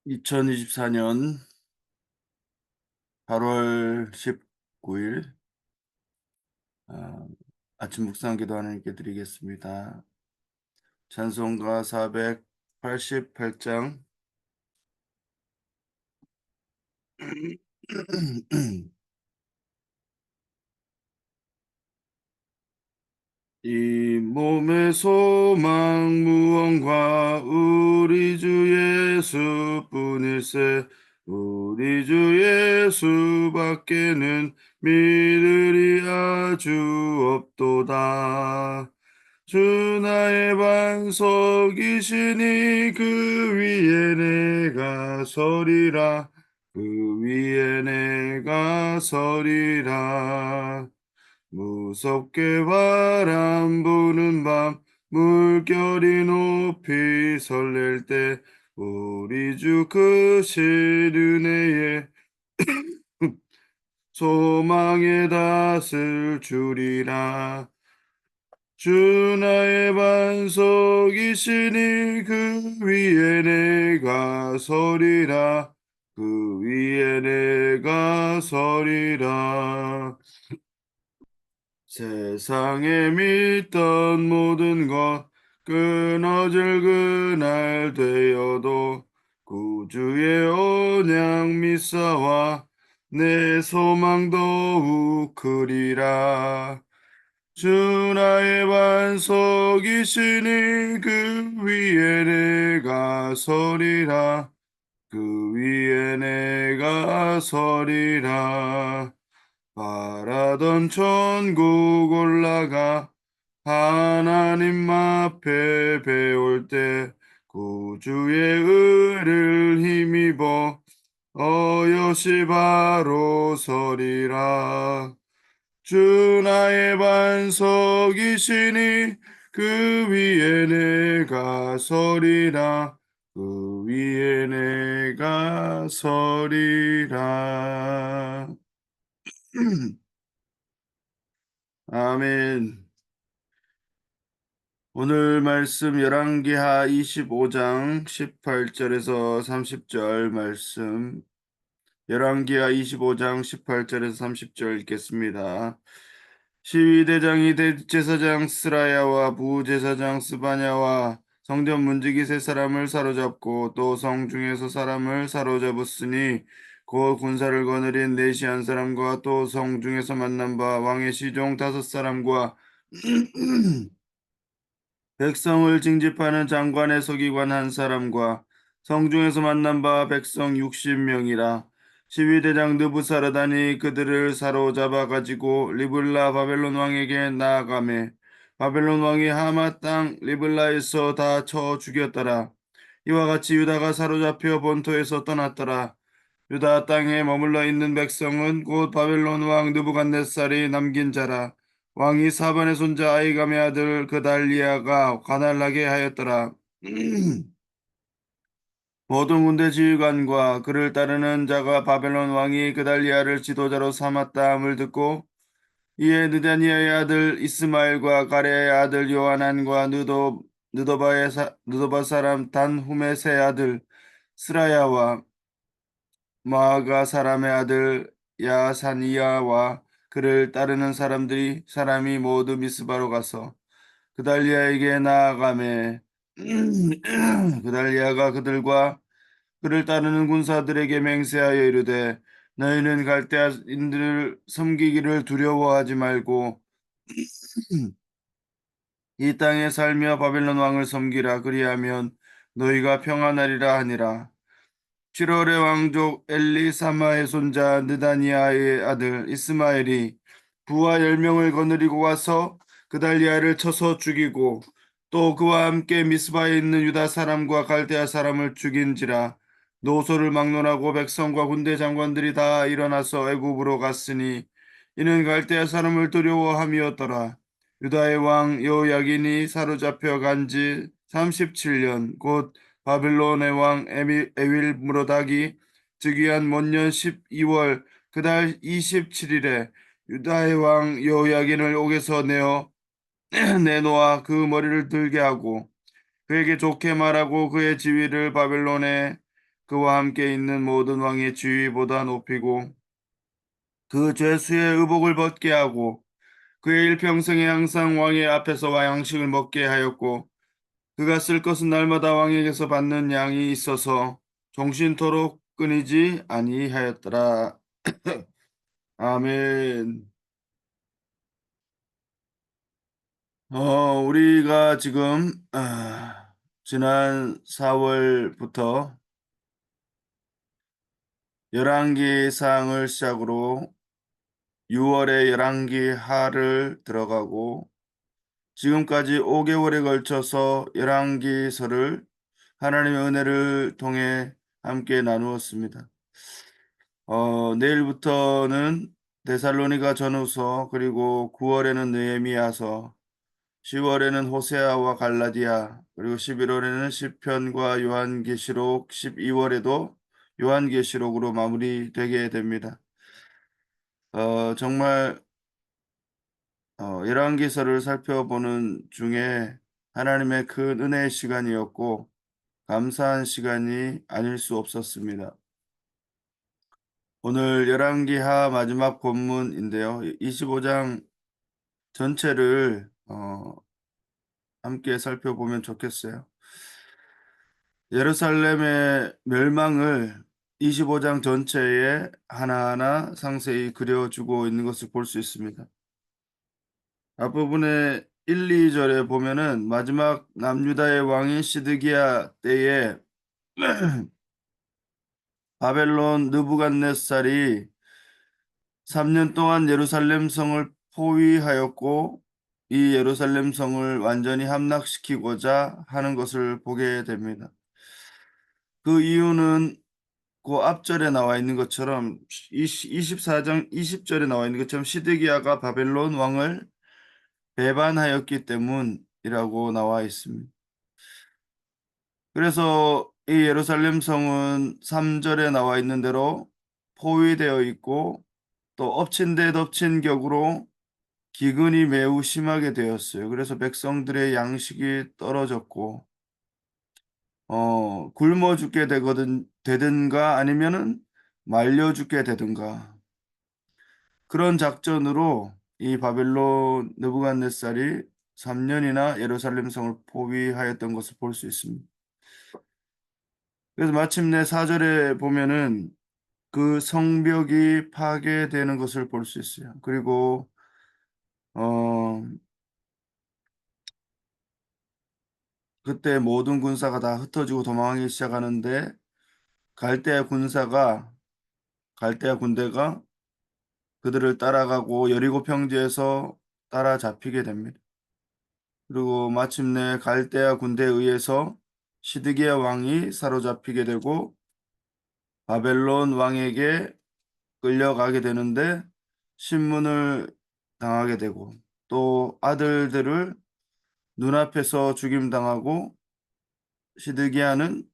2024년 8월 19일 아침 묵상 기도 하나님께 드리겠습니다. 찬송가 488장 이 몸의 소망 무언가 우리 주 예수뿐일세. 우리 주 예수밖에는 믿으리 아주 없도다. 주 나의 반석이시니 그 위에 내가 서리라. 그 위에 내가 서리라. 무섭게 바람 부는 밤 물결이 높이 설렐 때 우리 주 크신 은혜에 소망의 닷을 주리라. 주 나의 반석이시니 그 위에 내가 서리라. 그 위에 내가 서리라. 세상에 믿던 모든 것 끊어질 그날 되어도 구주의 언약 믿사와 내 소망 더욱 크리라. 주 나의 반석이시니 그 위에 내가 서리라. 그 위에 내가 서리라. 바라던 천국 올라가 하나님 앞에 배울 때 구주의 의를 힘입어 어여시 바로 서리라. 주 나의 반석이시니 그 위에 내가 서리라. 그 위에 내가 서리라. 아멘. 오늘 말씀 열왕기하 25장 18절에서 30절 말씀. 열왕기하 25장 18절에서 30절 읽겠습니다. 시위대장이 대제사장 스라야와 부제사장 스바냐와 성전 문지기 세 사람을 사로잡고 또 성중에서 사람을 사로잡았으니 곧 군사를 거느린 내시 한 사람과 또 성중에서 만난 바 왕의 시종 5사람과 백성을 징집하는 장관의 서기관 한 사람과 성중에서 만난 바 백성 60명이라. 시위대장 느부사르단이 그들을 사로잡아 가지고 리블라 바벨론 왕에게 나아가매 바벨론 왕이 하마 땅 리블라에서 다 쳐 죽였더라. 이와 같이 유다가 사로잡혀 본토에서 떠났더라. 유다 땅에 머물러 있는 백성은 곧 바벨론 왕 느부갓네살이 남긴 자라. 왕이 사반의 손자 아이감의 아들 그달리아가 가날나게 하였더라. 모든 군대 지휘관과 그를 따르는 자가 바벨론 왕이 그달리아를 지도자로 삼았다함을 듣고 이에 느다니아의 아들 이스마엘과 가레의 아들 요하난과 느도바 사람 단후메의 아들 스라야와 마아가 사람의 아들 야사니야와 그를 따르는 사람이 모두 미스바로 가서 그달리아에게 나아가매 그달리아가 그들과 그를 따르는 군사들에게 맹세하여 이르되 너희는 갈대아인들을 섬기기를 두려워하지 말고 이 땅에 살며 바벨론 왕을 섬기라. 그리하면 너희가 평안하리라 하니라. 7월의 왕족 엘리사마의 손자 느다니아의 아들 이스마엘이 부하 10명을 거느리고 와서 그달리아를 쳐서 죽이고 또 그와 함께 미스바에 있는 유다 사람과 갈대아 사람을 죽인지라. 노소를 막론하고 백성과 군대 장관들이 다 일어나서 애굽으로 갔으니 이는 갈대아 사람을 두려워함이었더라. 유다의 왕 여호야긴이 사로잡혀 간 지 37년 곧 바빌론의 왕 에윌무로닥이 즉위한 먼년 12월 그달 27일에 유다의 왕 여호야긴을 옥에서 내놓아 그 머리를 들게 하고 그에게 좋게 말하고 그의 지위를 바벨론에 그와 함께 있는 모든 왕의 지위보다 높이고 그 죄수의 의복을 벗게 하고 그의 일평생에 항상 왕의 앞에서 양식을 먹게 하였고 그가 쓸 것은 날마다 왕에게서 받는 양이 있어서 종신토록 끊이지 아니하였더라. 아멘. 우리가 지금 지난 4월부터 열왕기상을 시작으로 6월에 열왕기 하를 들어가고 지금까지 5개월에 걸쳐서 열왕기서를 하나님의 은혜를 통해 함께 나누었습니다. 내일부터는 데살로니가 전후서, 그리고 9월에는 느헤미야서, 10월에는 호세아와 갈라디아, 그리고 11월에는 시편과 요한계시록, 12월에도 요한계시록으로 마무리되게 됩니다. 정말 열왕기서를 살펴보는 중에 하나님의 큰 은혜의 시간이었고 감사한 시간이 아닐 수 없었습니다. 오늘 열왕기하 마지막 본문인데요. 25장 전체를 함께 살펴보면 좋겠어요. 예루살렘의 멸망을 25장 전체에 하나하나 상세히 그려주고 있는 것을 볼 수 있습니다. 앞부분에 1, 2절에 보면은 마지막 남유다의 왕인 시드기야 때에 바벨론 느부갓네살이 3년 동안 예루살렘 성을 포위하였고 이 예루살렘 성을 완전히 함락시키고자 하는 것을 보게 됩니다. 그 이유는 그 앞절에 나와 있는 것처럼 24장 20절에 나와 있는 것처럼 시드기야가 바벨론 왕을 배반하였기 때문이라고 나와 있습니다. 그래서 이 예루살렘 성은 3절에 나와 있는 대로 포위되어 있고 또 엎친 데 덮친 격으로 기근이 매우 심하게 되었어요. 그래서 백성들의 양식이 떨어졌고 굶어 죽게 되든가 아니면은 말려 죽게 되든가 그런 작전으로 이 바벨론 느부갓네살이 3년이나 예루살렘 성을 포위하였던 것을 볼 수 있습니다. 그래서 마침내 4절에 보면은 그 성벽이 파괴되는 것을 볼 수 있어요. 그리고 어 그때 모든 군사가 다 흩어지고 도망하기 시작하는데 갈대아 군사가 갈대아 군대가 그들을 따라가고 여리고 평지에서 따라잡히게 됩니다. 그리고 마침내 갈대아 군대에 의해서 시드기야 왕이 사로잡히게 되고 바벨론 왕에게 끌려가게 되는데 신문을 당하게 되고 또 아들들을 눈앞에서 죽임당하고 시드기야는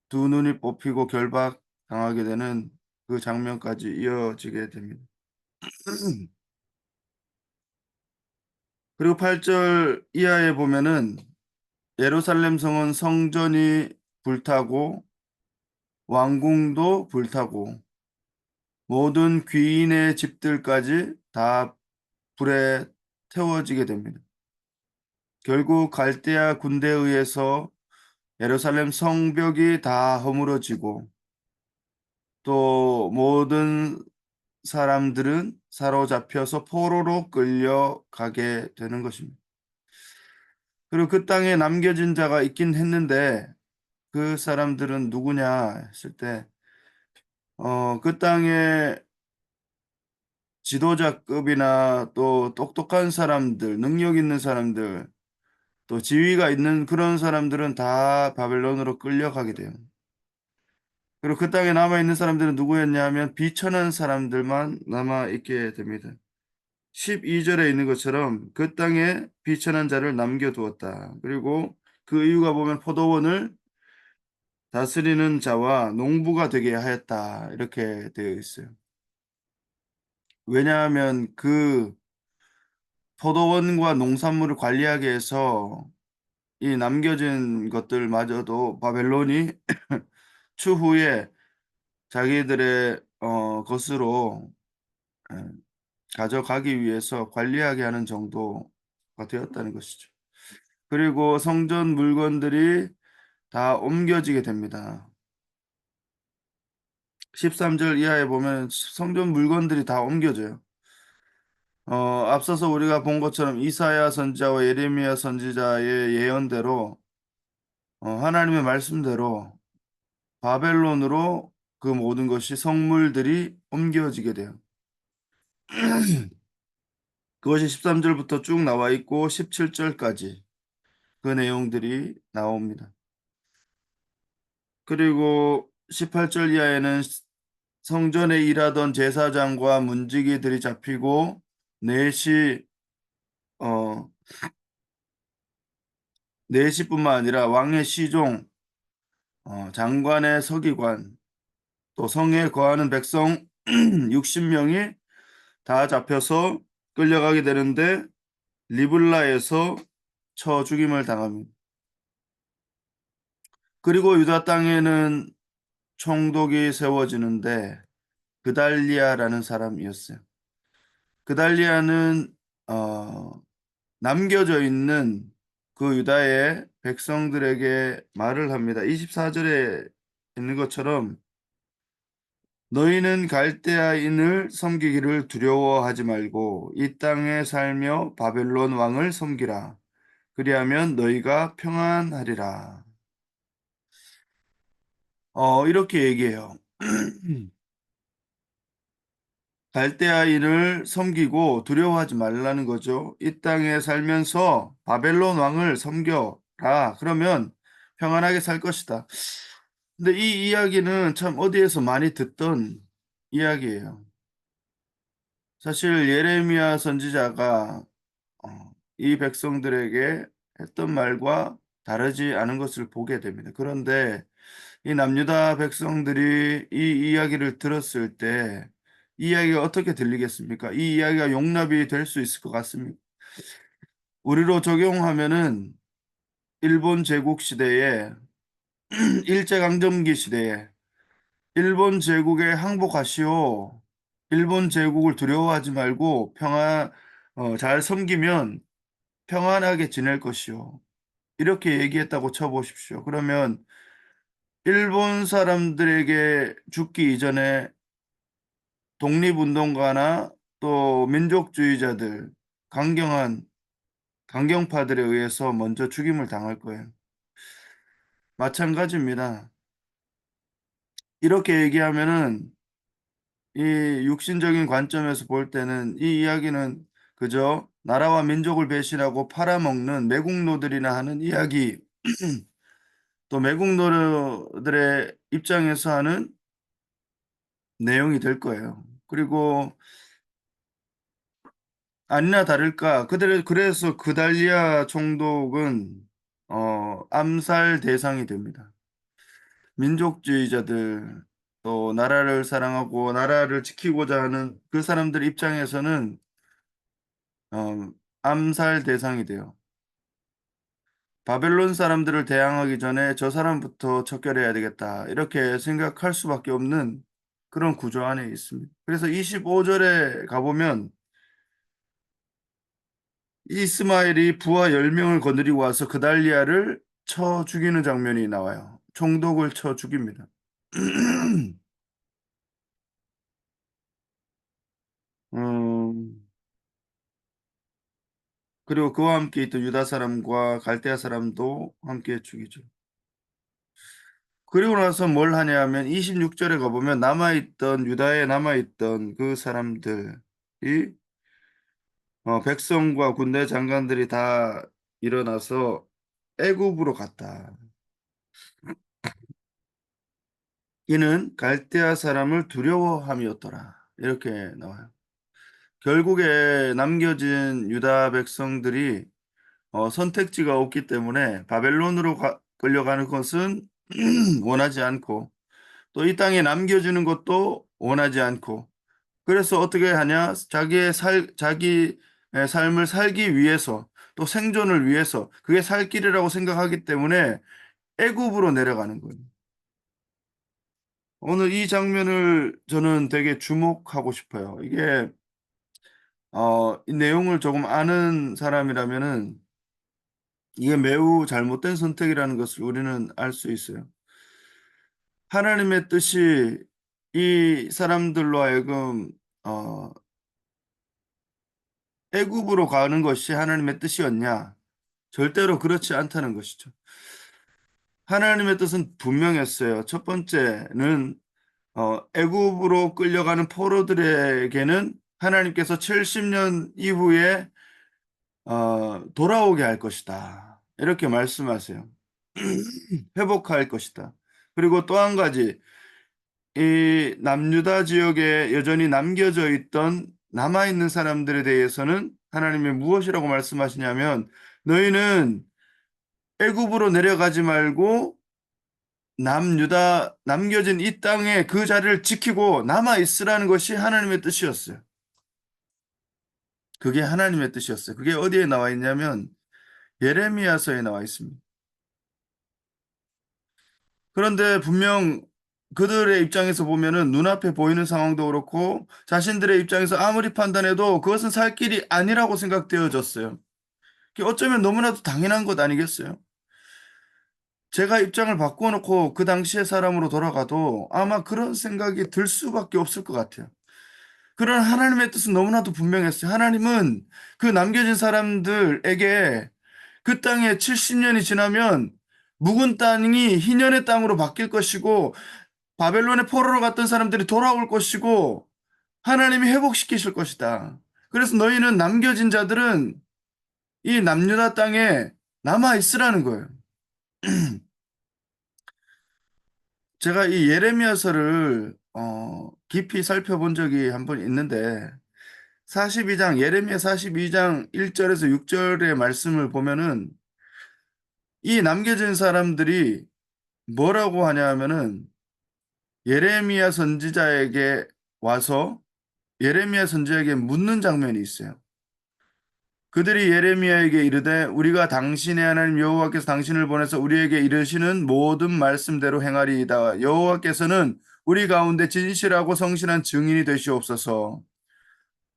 두 눈이 뽑히고 결박당하게 되는 그 장면까지 이어지게 됩니다. 그리고 8절 이하에 보면은 예루살렘 성은 성전이 불타고 왕궁도 불타고 모든 귀인의 집들까지 다 불에 태워지게 됩니다. 결국 갈대아 군대에 의해서 예루살렘 성벽이 다 허물어지고 또 모든 사람들은 사로잡혀서 포로로 끌려가게 되는 것입니다. 그리고 그 땅에 남겨진 자가 있긴 했는데 그 사람들은 누구냐 했을 때 그 땅에 지도자급이나 또 똑똑한 사람들, 능력 있는 사람들, 또 지위가 있는 그런 사람들은 다 바벨론으로 끌려가게 돼요. 그리고 그 땅에 남아있는 사람들은 누구였냐 하면 비천한 사람들만 남아있게 됩니다. 12절에 있는 것처럼 그 땅에 비천한 자를 남겨두었다. 그리고 그 이유가 보면 포도원을 다스리는 자와 농부가 되게 하였다. 이렇게 되어 있어요. 왜냐하면 그 포도원과 농산물을 관리하기 위해서 이 남겨진 것들마저도 바벨론이 추후에 자기들의 것으로 예, 가져가기 위해서 관리하게 하는 정도가 되었다는 것이죠. 그리고 성전 물건들이 다 옮겨지게 됩니다. 13절 이하에 보면 성전 물건들이 다 옮겨져요. 앞서서 우리가 본 것처럼 이사야 선지자와 예레미야 선지자의 예언대로 하나님의 말씀대로 바벨론으로 그 모든 것이 성물들이 옮겨지게 돼요. 그것이 13절부터 쭉 나와 있고 17절까지 그 내용들이 나옵니다. 그리고 18절 이하에는 성전에 일하던 제사장과 문지기들이 잡히고 넷이 어 넷이뿐만 아니라 왕의 시종, 장관의 서기관, 또 성에 거하는 백성 60명이 다 잡혀서 끌려가게 되는데 리블라에서 쳐 죽임을 당합니다. 그리고 유다 땅에는 총독이 세워지는데 그달리아라는 사람이었어요. 그달리아는 남겨져 있는 그 유다의 백성들에게 말을 합니다. 24절에 있는 것처럼 너희는 갈대아인을 섬기기를 두려워하지 말고 이 땅에 살며 바벨론 왕을 섬기라. 그리하면 너희가 평안하리라. 이렇게 얘기해요. 갈대아인을 섬기고 두려워하지 말라는 거죠. 이 땅에 살면서 바벨론 왕을 섬겨라. 그러면 평안하게 살 것이다. 근데 이 이야기는 참 어디에서 많이 듣던 이야기예요. 사실 예레미야 선지자가 이 백성들에게 했던 말과 다르지 않은 것을 보게 됩니다. 그런데 이 남유다 백성들이 이 이야기를 들었을 때 이 이야기가 어떻게 들리겠습니까? 이 이야기가 용납이 될 수 있을 것 같습니다. 우리로 적용하면은 일본 제국 시대에 일제강점기 시대에 일본 제국에 항복하시오. 일본 제국을 두려워하지 말고 잘 섬기면 평안하게 지낼 것이오. 이렇게 얘기했다고 쳐보십시오. 그러면 일본 사람들에게 죽기 이전에 독립운동가나 또 민족주의자들, 강경파들에 의해서 먼저 죽임을 당할 거예요. 마찬가지입니다. 이렇게 얘기하면은 이 육신적인 관점에서 볼 때는 이 이야기는 그저 나라와 민족을 배신하고 팔아먹는 매국노들이나 하는 이야기, 또 매국노들의 입장에서 하는 내용이 될 거예요. 그리고 아니나 다를까 그래서 그달리아 총독은 암살 대상이 됩니다. 민족주의자들 또 나라를 사랑하고 나라를 지키고자 하는 그 사람들 입장에서는 어, 암살 대상이 돼요. 바벨론 사람들을 대항하기 전에 저 사람부터 척결해야 되겠다. 이렇게 생각할 수밖에 없는 그런 구조 안에 있습니다. 그래서 25절에 가보면 이스마엘이 부하 10명을 거느리고 와서 그달리아를 쳐 죽이는 장면이 나와요. 총독을 쳐 죽입니다. 음, 그리고 그와 함께 있던 유다 사람과 갈대아 사람도 함께 죽이죠. 그리고 나서 뭘 하냐 하면 26절에 가보면 유다에 남아있던 그 사람들이 백성과 군대 장관들이 다 일어나서 애굽으로 갔다. 이는 갈대아 사람을 두려워함이었더라. 이렇게 나와요. 결국에 남겨진 유다 백성들이 선택지가 없기 때문에 바벨론으로 끌려가는 것은 원하지 않고 또 이 땅에 남겨지는 것도 원하지 않고 그래서 어떻게 하냐? 자기의 삶을 살기 위해서 또 생존을 위해서 그게 살 길이라고 생각하기 때문에 애굽으로 내려가는 거예요. 오늘 이 장면을 저는 되게 주목하고 싶어요. 이게 이 내용을 조금 아는 사람이라면은 이게 매우 잘못된 선택이라는 것을 우리는 알 수 있어요. 하나님의 뜻이 이 사람들로 하여금 어 애굽으로 가는 것이 하나님의 뜻이었냐? 절대로 그렇지 않다는 것이죠. 하나님의 뜻은 분명했어요. 첫 번째는 애굽으로 끌려가는 포로들에게는 하나님께서 70년 이후에 돌아오게 할 것이다. 이렇게 말씀하세요. 회복할 것이다. 그리고 또 한 가지, 이 남유다 지역에 여전히 남겨져 있던 남아있는 사람들에 대해서는 하나님이 무엇이라고 말씀하시냐면, 너희는 애굽으로 내려가지 말고 남유다 남겨진 이 땅에 그 자리를 지키고 남아 있으라는 것이 하나님의 뜻이었어요. 그게 하나님의 뜻이었어요. 그게 어디에 나와 있냐면 예레미야서에 나와 있습니다. 그런데 분명 그들의 입장에서 보면은 눈앞에 보이는 상황도 그렇고 자신들의 입장에서 아무리 판단해도 그것은 살 길이 아니라고 생각되어졌어요. 그게 어쩌면 너무나도 당연한 것 아니겠어요? 제가 입장을 바꿔놓고 그 당시의 사람으로 돌아가도 아마 그런 생각이 들 수밖에 없을 것 같아요. 그런 하나님의 뜻은 너무나도 분명했어요. 하나님은 그 남겨진 사람들에게 그 땅에 70년이 지나면 묵은 땅이 희년의 땅으로 바뀔 것이고 바벨론의 포로로 갔던 사람들이 돌아올 것이고 하나님이 회복시키실 것이다. 그래서 너희는 남겨진 자들은 이 남유다 땅에 남아 있으라는 거예요. 제가 이 예레미야서를 깊이 살펴본 적이 한 번 있는데 42장 예레미야 42장 1절에서 6절의 말씀을 보면은 이 남겨진 사람들이 뭐라고 하냐 하면은 예레미야 선지자에게 와서 예레미야 선지자에게 묻는 장면이 있어요. 그들이 예레미야에게 이르되 우리가 당신의 하나님 여호와께서 당신을 보내서 우리에게 이르시는 모든 말씀대로 행하리이다. 여호와께서는 우리 가운데 진실하고 성실한 증인이 되시옵소서.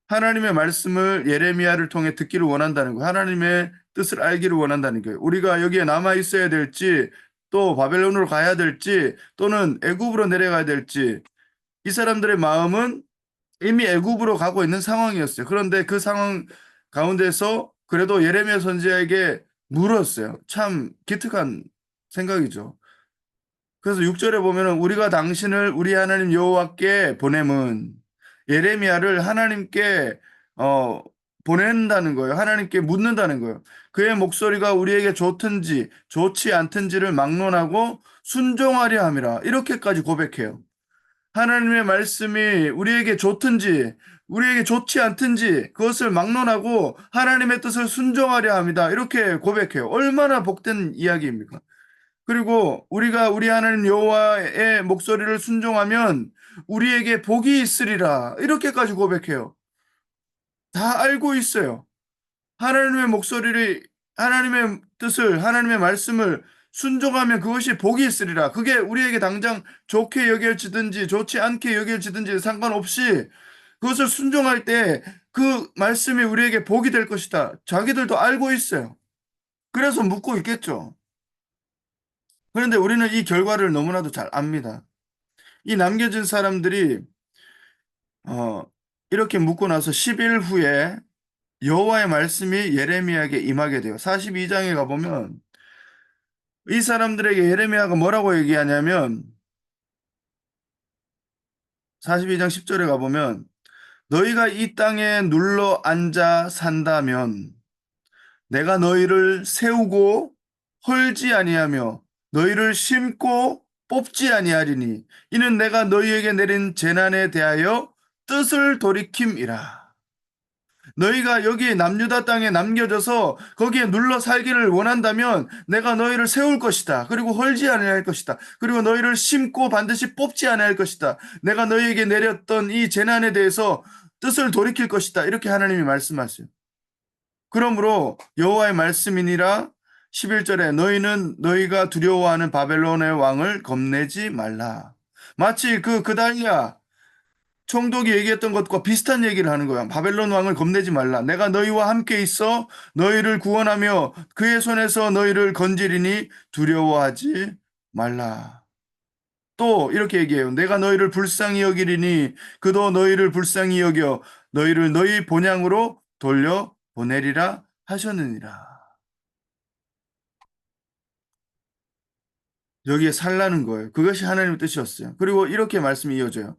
하나님의 말씀을 예레미야를 통해 듣기를 원한다는 거예요. 하나님의 뜻을 알기를 원한다는 거예요. 우리가 여기에 남아 있어야 될지 또 바벨론으로 가야 될지 또는 애굽으로 내려가야 될지 이 사람들의 마음은 이미 애굽으로 가고 있는 상황이었어요. 그런데 그 상황 가운데서 그래도 예레미야 선지자에게 물었어요. 참 기특한 생각이죠. 그래서 6절에 보면은 우리가 당신을 우리 하나님 여호와께 보냄은 예레미야를 하나님께 어 보낸다는 거예요. 하나님께 묻는다는 거예요. 그의 목소리가 우리에게 좋든지 좋지 않든지를 막론하고 순종하려 함이라. 이렇게까지 고백해요. 하나님의 말씀이 우리에게 좋든지 우리에게 좋지 않든지 그것을 막론하고 하나님의 뜻을 순종하려 합니다. 이렇게 고백해요. 얼마나 복된 이야기입니까? 그리고 우리가 우리 하나님 여호와의 목소리를 순종하면 우리에게 복이 있으리라. 이렇게까지 고백해요. 다 알고 있어요. 하나님의 목소리를 하나님의 뜻을 하나님의 말씀을 순종하면 그것이 복이 있으리라. 그게 우리에게 당장 좋게 여겨지든지 좋지 않게 여겨지든지 상관없이 그것을 순종할 때 그 말씀이 우리에게 복이 될 것이다. 자기들도 알고 있어요. 그래서 묻고 있겠죠. 그런데 우리는 이 결과를 너무나도 잘 압니다. 이 남겨진 사람들이 어, 이렇게 묻고 나서 10일 후에 여호와의 말씀이 예레미야에게 임하게 돼요. 42장에 가보면 이 사람들에게 예레미야가 뭐라고 얘기하냐면 42장 10절에 가보면 너희가 이 땅에 눌러 앉아 산다면 내가 너희를 세우고 헐지 아니하며 너희를 심고 뽑지 아니하리니 이는 내가 너희에게 내린 재난에 대하여 뜻을 돌이킴이라. 너희가 여기 남유다 땅에 남겨져서 거기에 눌러 살기를 원한다면 내가 너희를 세울 것이다. 그리고 헐지 아니할 것이다. 그리고 너희를 심고 반드시 뽑지 아니할 것이다. 내가 너희에게 내렸던 이 재난에 대해서 뜻을 돌이킬 것이다. 이렇게 하나님이 말씀하세요. 그러므로 여호와의 말씀이니라 11절에 너희는 너희가 두려워하는 바벨론의 왕을 겁내지 말라. 마치 그 그달리아 총독이 얘기했던 것과 비슷한 얘기를 하는 거야. 바벨론 왕을 겁내지 말라. 내가 너희와 함께 있어 너희를 구원하며 그의 손에서 너희를 건지리니 두려워하지 말라. 또 이렇게 얘기해요. 내가 너희를 불쌍히 여기리니 그도 너희를 불쌍히 여겨 너희를 너희 본향으로 돌려 보내리라 하셨느니라. 여기에 살라는 거예요. 그것이 하나님의 뜻이었어요. 그리고 이렇게 말씀이 이어져요.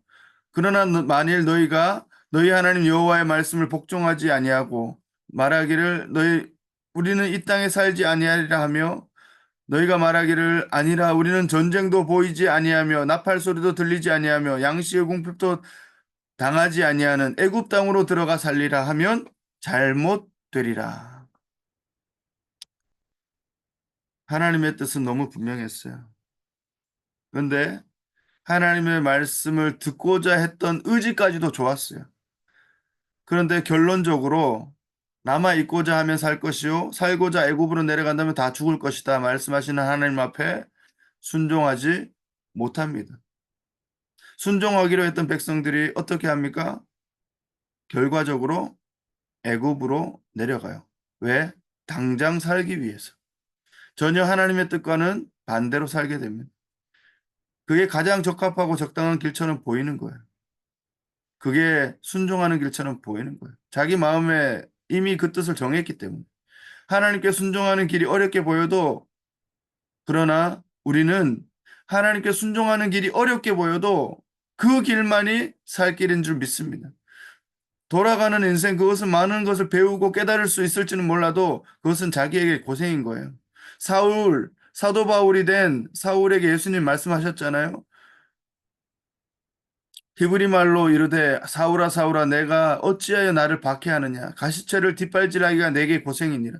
그러나 만일 너희가 너희 하나님 여호와의 말씀을 복종하지 아니하고 말하기를 너희 우리는 이 땅에 살지 아니하리라 하며 너희가 말하기를 아니라 우리는 전쟁도 보이지 아니하며 나팔 소리도 들리지 아니하며 양식의 궁핍도 당하지 아니하는 애굽 땅으로 들어가 살리라 하면 잘못되리라. 하나님의 뜻은 너무 분명했어요. 그런데 하나님의 말씀을 듣고자 했던 의지까지도 좋았어요. 그런데 결론적으로 남아 있고자 하면 살 것이요 살고자 애굽으로 내려간다면 다 죽을 것이다 말씀하시는 하나님 앞에 순종하지 못합니다. 순종하기로 했던 백성들이 어떻게 합니까? 결과적으로 애굽으로 내려가요. 왜? 당장 살기 위해서. 전혀 하나님의 뜻과는 반대로 살게 됩니다. 그게 가장 적합하고 적당한 길처럼 보이는 거예요. 그게 순종하는 길처럼 보이는 거예요. 자기 마음에 이미 그 뜻을 정했기 때문에. 하나님께 순종하는 길이 어렵게 보여도 그러나 우리는 하나님께 순종하는 길이 어렵게 보여도 그 길만이 살 길인 줄 믿습니다. 돌아가는 인생 그것은 많은 것을 배우고 깨달을 수 있을지는 몰라도 그것은 자기에게 고생인 거예요. 사도 바울이 된 사울에게 예수님 말씀하셨잖아요. 히브리 말로 이르되 사울아 사울아 내가 어찌하여 나를 박해하느냐 가시채를 뒷발질하기가 내게 고생이니라.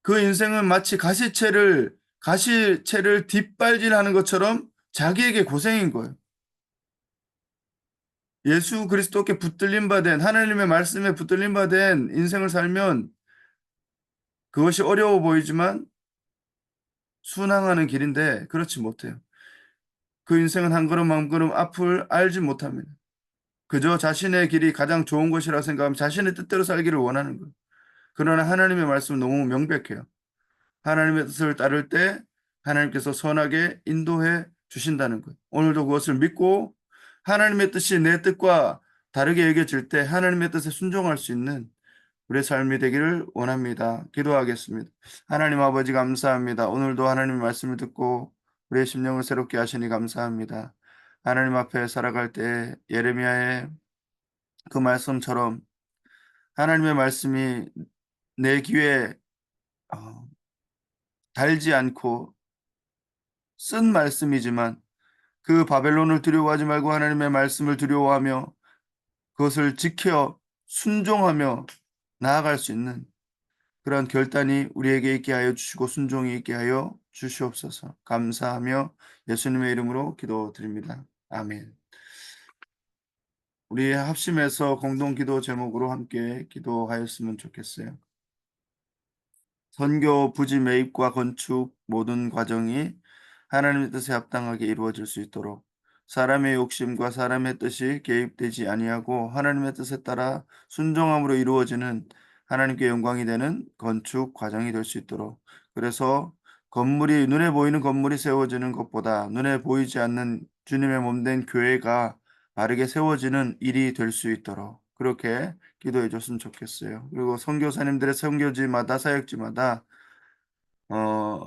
그 인생은 마치 가시채를 뒷발질하는 것처럼 자기에게 고생인 거예요. 예수 그리스도께 붙들림 받은 하나님의 말씀에 붙들림 받은 인생을 살면 그것이 어려워 보이지만 순항하는 길인데 그렇지 못해요. 그 인생은 한 걸음 한 걸음 앞을 알지 못합니다. 그저 자신의 길이 가장 좋은 것이라 생각하면 자신의 뜻대로 살기를 원하는 거예요. 그러나 하나님의 말씀은 너무 명백해요. 하나님의 뜻을 따를 때 하나님께서 선하게 인도해 주신다는 것. 오늘도 그것을 믿고 하나님의 뜻이 내 뜻과 다르게 여겨질 때 하나님의 뜻에 순종할 수 있는 우리의 삶이 되기를 원합니다. 기도하겠습니다. 하나님 아버지 감사합니다. 오늘도 하나님의 말씀을 듣고 우리의 심령을 새롭게 하시니 감사합니다. 하나님 앞에 살아갈 때 예레미야의 그 말씀처럼 하나님의 말씀이 내 귀에 어, 달지 않고 쓴 말씀이지만 그 바벨론을 두려워하지 말고 하나님의 말씀을 두려워하며 그것을 지켜 순종하며 나아갈 수 있는 그런 결단이 우리에게 있게 하여 주시고 순종이 있게 하여 주시옵소서. 감사하며 예수님의 이름으로 기도드립니다. 아멘. 우리 합심해서 공동 기도 제목으로 함께 기도하였으면 좋겠어요. 선교 부지 매입과 건축 모든 과정이 하나님의 뜻에 합당하게 이루어질 수 있도록 사람의 욕심과 사람의 뜻이 개입되지 아니하고 하나님의 뜻에 따라 순종함으로 이루어지는 하나님께 영광이 되는 건축 과정이 될 수 있도록 그래서 눈에 보이는 건물이 세워지는 것보다 눈에 보이지 않는 주님의 몸된 교회가 바르게 세워지는 일이 될 수 있도록 그렇게 기도해 줬으면 좋겠어요. 그리고 선교사님들의 선교지마다 사역지마다 어,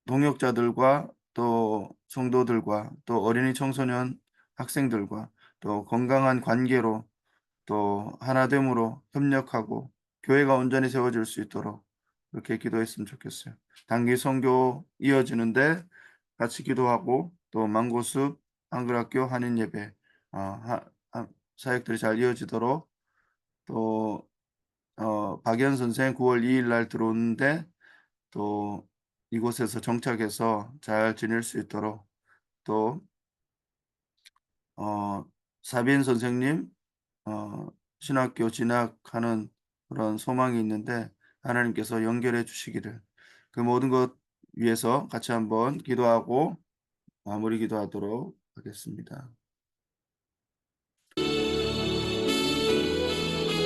동역자들과 또 성도들과 또 어린이 청소년 학생들과 또 건강한 관계로 또 하나됨으로 협력하고 교회가 온전히 세워질 수 있도록 그렇게 기도했으면 좋겠어요. 단기 선교 이어지는데 같이 기도하고 또 망고숲 한글학교 한인 예배 사역들이 잘 이어지도록 또 박연 선생 9월 2일 날 들어오는데 또 이곳에서 정착해서 잘 지낼 수 있도록 또 사빈 선생님 신학교 진학하는 그런 소망이 있는데 하나님께서 연결해 주시기를 그 모든 것 위해서 같이 한번 기도하고 마무리 기도하도록 하겠습니다.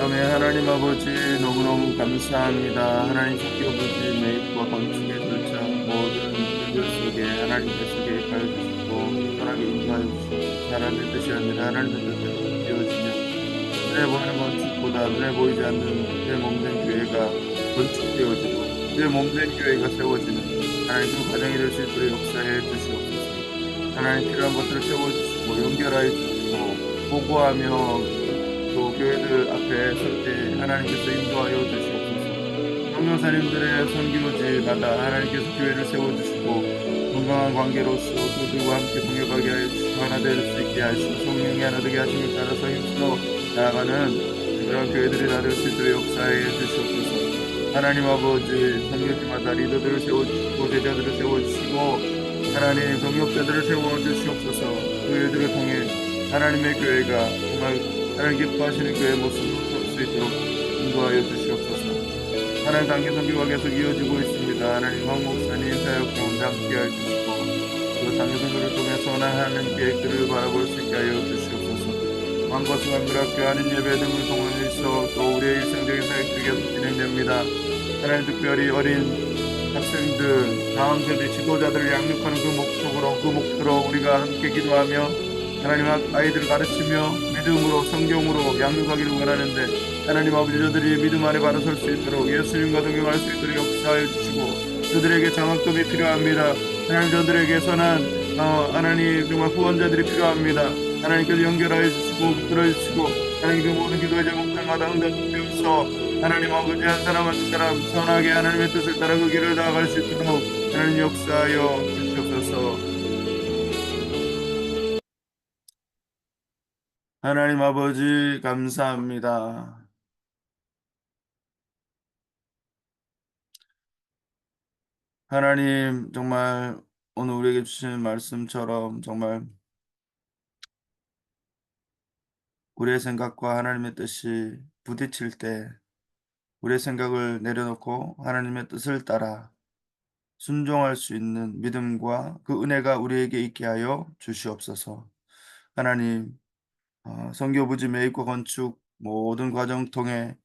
아멘. 하나님 아버지 너무너무 감사합니다. 하나님 성경부지 매입과 건축의 절차 모든 일들 속에 하나님께서 개입하여 주시고 편하게 인도하여 주시고 사람의 뜻이 아니라 하나님의 뜻대로 되어지며 눈에 보이는 건축보다 눈에 보이지 않는 내 몸된 교회가 건축되어지고 내 몸된 교회가 세워지는 하나님 그 과정이 될 수 있도록 역사해 주시옵소서. 하나님 필요한 것들을 채워주시고 연결하여 주시고 보고하며 또 교회들 앞에 설 때 하나님께서 인도하여 주시옵소서. 성교사님들의 선교지마다 하나님께서 교회를 세워주시고 건강한 관계로서 그들과 함께 동역하게 하여 주시고 하나 될 수 있게 하시고 성령이 하나 되게 하심을 따라서 힘써 나아가는 그런 교회들이 다 될 수 있도록 역사해 주시옵소서. 하나님 아버지 선교지마다 리더들을 세워주시고 제자들을 세워주시고 하나님 동역자들을 세워주시옵소서. 교회들을 통해 하나님의 교회가 정말 하나님 기뻐하시는 교회의 모습을 볼 수 있도록 인도하여 주시옵소서. 하나님 단기 선교가 계속 이어지고 있습니다. 하나님 황 목사님 사역 가운데 함께하여 주시고 그 단기 선교를 통해서 하나님 계획들을 바라볼 수 있게 하여 주시옵소서. 왕거수 한글학교 하는 예배 등을 통해서 또 우리의 일상적인 사역들이 계속 진행됩니다. 하나님 특별히 어린 학생들, 다음 세대 지도자들을 양육하는 그 목표로 우리가 함께 기도하며 하나님 아이들을 가르치며 믿음으로 성경으로 양육하기를 원하는데 하나님 아버지 저들이 믿음 안에 바로 설 수 있도록 예수님과 동행할 수 있도록 역사하여 주시고 저들에게 장학금이 필요합니다. 하나님 저들에게 선한 하나님 정말 후원자들이 필요합니다. 하나님께서 연결하여 주시고 붙들어 주시고 하나님 그 모든 기도의 제목들마다 응답되어서 하나님 아버지 한 사람 한 사람 선하게 하나님의 뜻을 따라 그 길을 나아갈 수 있도록 하나님 역사하여 주시옵소서. 하나님 아버지 감사합니다. 하나님 정말 오늘 우리에게 주신 말씀처럼 정말 우리의 생각과 하나님의 뜻이 부딪힐 때 우리의 생각을 내려놓고 하나님의 뜻을 따라 순종할 수 있는 믿음과 그 은혜가 우리에게 있게 하여 주시옵소서. 하나님 선교 부지 매입과 건축 모든 과정 통해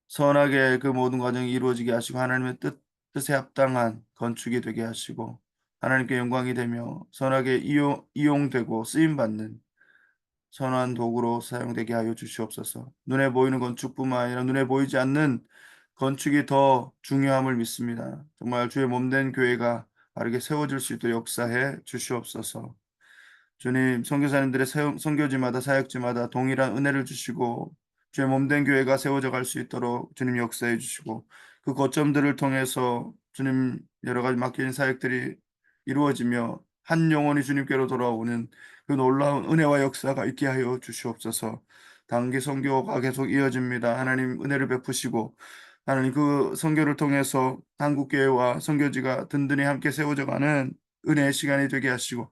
선하게 그 모든 과정이 이루어지게 하시고 하나님의 뜻에 합당한 건축이 되게 하시고 하나님께 영광이 되며 선하게 이용되고 쓰임받는 선한 도구로 사용되게 하여 주시옵소서. 눈에 보이는 건축뿐만 아니라 눈에 보이지 않는 건축이 더 중요함을 믿습니다. 정말 주의 몸된 교회가 바르게 세워질 수 있도록 역사해 주시옵소서. 주님, 선교사님들의 선교지마다 사역지마다 동일한 은혜를 주시고 주의 몸된 교회가 세워져 갈 수 있도록 주님 역사해 주시고 그 거점들을 통해서 주님 여러 가지 맡긴 사역들이 이루어지며 한 영혼이 주님께로 돌아오는 그 놀라운 은혜와 역사가 있게 하여 주시옵소서. 단기 선교가 계속 이어집니다. 하나님 은혜를 베푸시고 하나님 그 선교를 통해서 한국 교회와 선교지가 든든히 함께 세워져 가는 은혜의 시간이 되게 하시고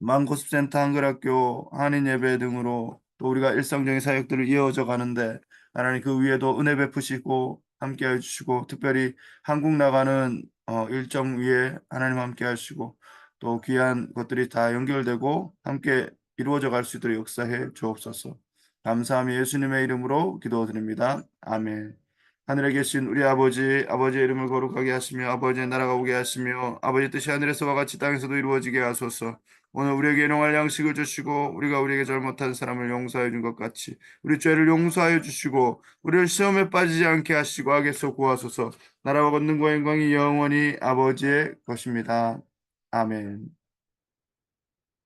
만고습센터 한글학교 한인예배 등으로 또 우리가 일상적인 사역들을 이어져 가는데 하나님 그 위에도 은혜 베푸시고 함께해 주시고 특별히 한국 나가는 일정 위에 하나님 함께 하시고 또 귀한 것들이 다 연결되고 함께 이루어져 갈 수 있도록 역사해 주옵소서. 감사하며 예수님의 이름으로 기도드립니다. 아멘. 하늘에 계신 우리 아버지의 이름을 거룩하게 하시며 아버지의 나라가 오게 하시며 아버지 뜻이 하늘에서와 같이 땅에서도 이루어지게 하소서. 오늘 우리에게 일용할 양식을 주시고 우리가 우리에게 잘못한 사람을 용서해 준 것 같이 우리 죄를 용서하여 주시고 우리를 시험에 빠지지 않게 하시고 악에서 구하소서. 나라와 권능과 영광이 영원히 아버지의 것입니다. 아멘.